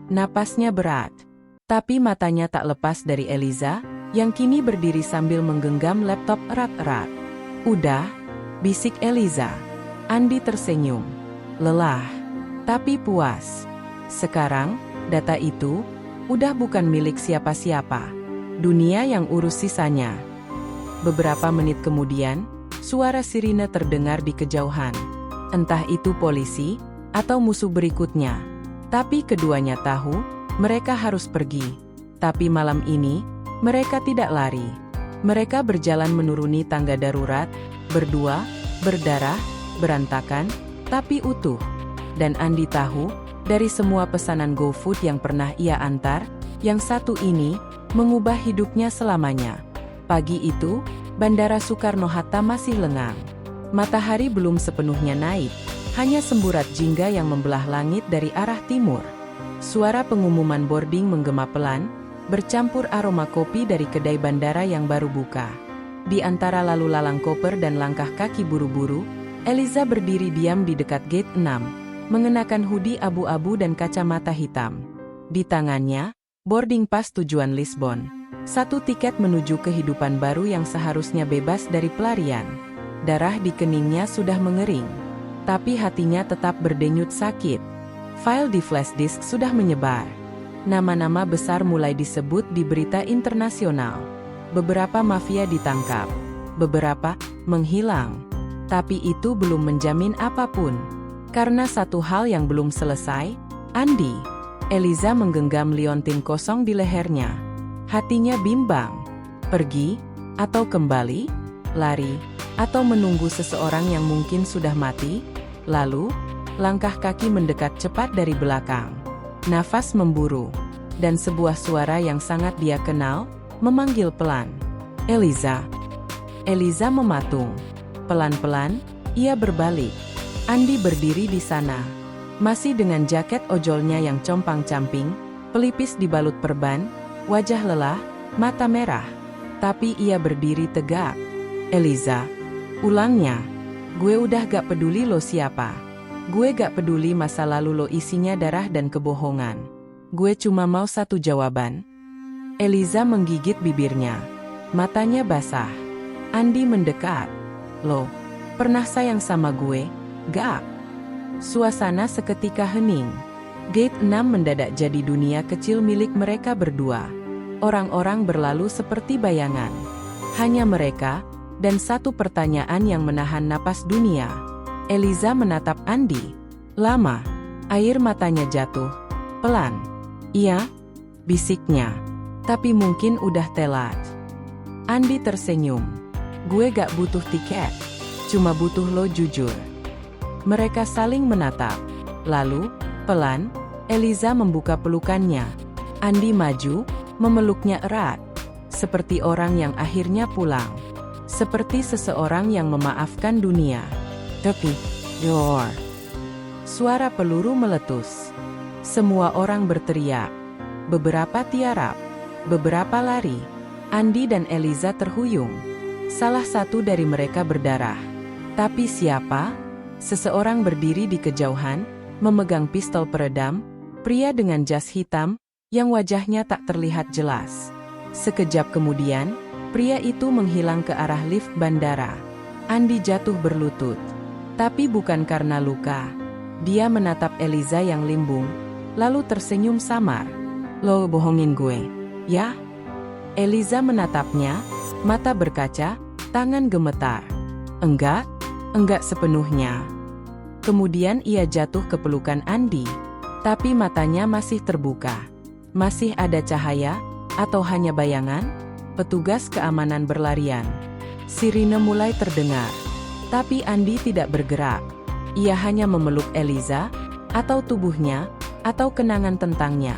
Napasnya berat. Tapi matanya tak lepas dari Eliza, yang kini berdiri sambil menggenggam laptop erat-erat. "Udah?" bisik Eliza. Andi tersenyum. Lelah, tapi puas. Sekarang, data itu udah bukan milik siapa-siapa. Dunia yang urus sisanya. Beberapa menit kemudian, suara sirine terdengar di kejauhan. Entah itu polisi atau musuh berikutnya. Tapi keduanya tahu, mereka harus pergi. Tapi malam ini, mereka tidak lari. Mereka berjalan menuruni tangga darurat, berdua, berdarah, berantakan, tapi utuh. Dan Andi tahu, dari semua pesanan GoFood yang pernah ia antar, yang satu ini mengubah hidupnya selamanya. Pagi itu, Bandara Soekarno-Hatta masih lengang. Matahari belum sepenuhnya naik, hanya semburat jingga yang membelah langit dari arah timur. Suara pengumuman boarding menggema pelan, bercampur aroma kopi dari kedai bandara yang baru buka. Di antara lalu lalang koper dan langkah kaki buru-buru, Eliza berdiri diam di dekat gate 6, mengenakan hoodie abu-abu dan kacamata hitam. Di tangannya, boarding pass tujuan Lisbon. Satu tiket menuju kehidupan baru yang seharusnya bebas dari pelarian. Darah di keningnya sudah mengering. Tapi hatinya tetap berdenyut sakit. File di flash disk sudah menyebar. Nama-nama besar mulai disebut di berita internasional. Beberapa mafia ditangkap. Beberapa menghilang. Tapi itu belum menjamin apapun. Karena satu hal yang belum selesai, Andi. Eliza menggenggam liontin kosong di lehernya. Hatinya bimbang. Pergi, atau kembali? Lari, atau menunggu seseorang yang mungkin sudah mati? Lalu, langkah kaki mendekat cepat dari belakang. Nafas memburu. Dan sebuah suara yang sangat dia kenal, memanggil pelan. "Eliza." Eliza mematung. Pelan-pelan, ia berbalik. Andi berdiri di sana. Masih dengan jaket ojolnya yang compang-camping, pelipis dibalut perban, wajah lelah, mata merah. Tapi ia berdiri tegak. "Eliza." Ulangnya. "Gue udah gak peduli lo siapa. Gue gak peduli masa lalu lo isinya darah dan kebohongan. Gue cuma mau satu jawaban." Eliza menggigit bibirnya. Matanya basah. Andi mendekat. "Lo pernah sayang sama gue, gak?" Suasana seketika hening. Gate 6 mendadak jadi dunia kecil milik mereka berdua. Orang-orang berlalu seperti bayangan. Hanya mereka, dan satu pertanyaan yang menahan napas dunia. Eliza menatap Andi. Lama. Air matanya jatuh. Pelan. "Iya," bisiknya. "Tapi mungkin udah telat." Andi tersenyum. "Gue gak butuh tiket. Cuma butuh lo jujur." Mereka saling menatap. Lalu, pelan, Eliza membuka pelukannya. Andi maju, memeluknya erat. Seperti orang yang akhirnya pulang. Seperti seseorang yang memaafkan dunia. Tapi, door. Suara peluru meletus. Semua orang berteriak. Beberapa tiarap. Beberapa lari. Andi dan Eliza terhuyung. Salah satu dari mereka berdarah. Tapi siapa? Seseorang berdiri di kejauhan, memegang pistol peredam, pria dengan jas hitam, yang wajahnya tak terlihat jelas. Sekejap kemudian, pria itu menghilang ke arah lift bandara. Andi jatuh berlutut. Tapi bukan karena luka. Dia menatap Eliza yang limbung, lalu tersenyum samar. "Lo bohongin gue, ya?" Eliza menatapnya, mata berkaca, tangan gemetar. Enggak sepenuhnya." Kemudian ia jatuh ke pelukan Andi. Tapi matanya masih terbuka. Masih ada cahaya, atau hanya bayangan? Petugas keamanan berlarian. Sirine mulai terdengar. Tapi Andi tidak bergerak. Ia hanya memeluk Eliza, atau tubuhnya, atau kenangan tentangnya.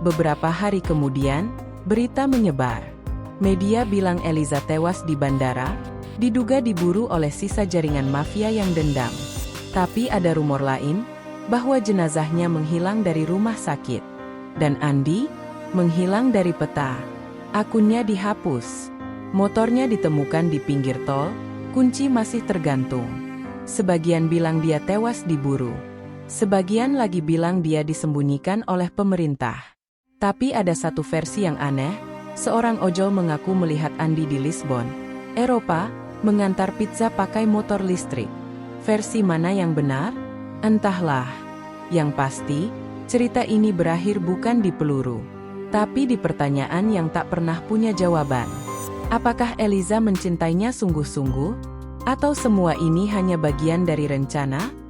Beberapa hari kemudian, berita menyebar. Media bilang Eliza tewas di bandara, diduga diburu oleh sisa jaringan mafia yang dendam. Tapi ada rumor lain, bahwa jenazahnya menghilang dari rumah sakit. Dan Andi, menghilang dari peta. Akunnya dihapus. Motornya ditemukan di pinggir tol, kunci masih tergantung. Sebagian bilang dia tewas diburu. Sebagian lagi bilang dia disembunyikan oleh pemerintah. Tapi ada satu versi yang aneh, seorang ojol mengaku melihat Andi di Lisbon, Eropa, mengantar pizza pakai motor listrik. Versi mana yang benar? Entahlah. Yang pasti, cerita ini berakhir bukan di peluru, tapi di pertanyaan yang tak pernah punya jawaban. Apakah Eliza mencintainya sungguh-sungguh? Atau semua ini hanya bagian dari rencana?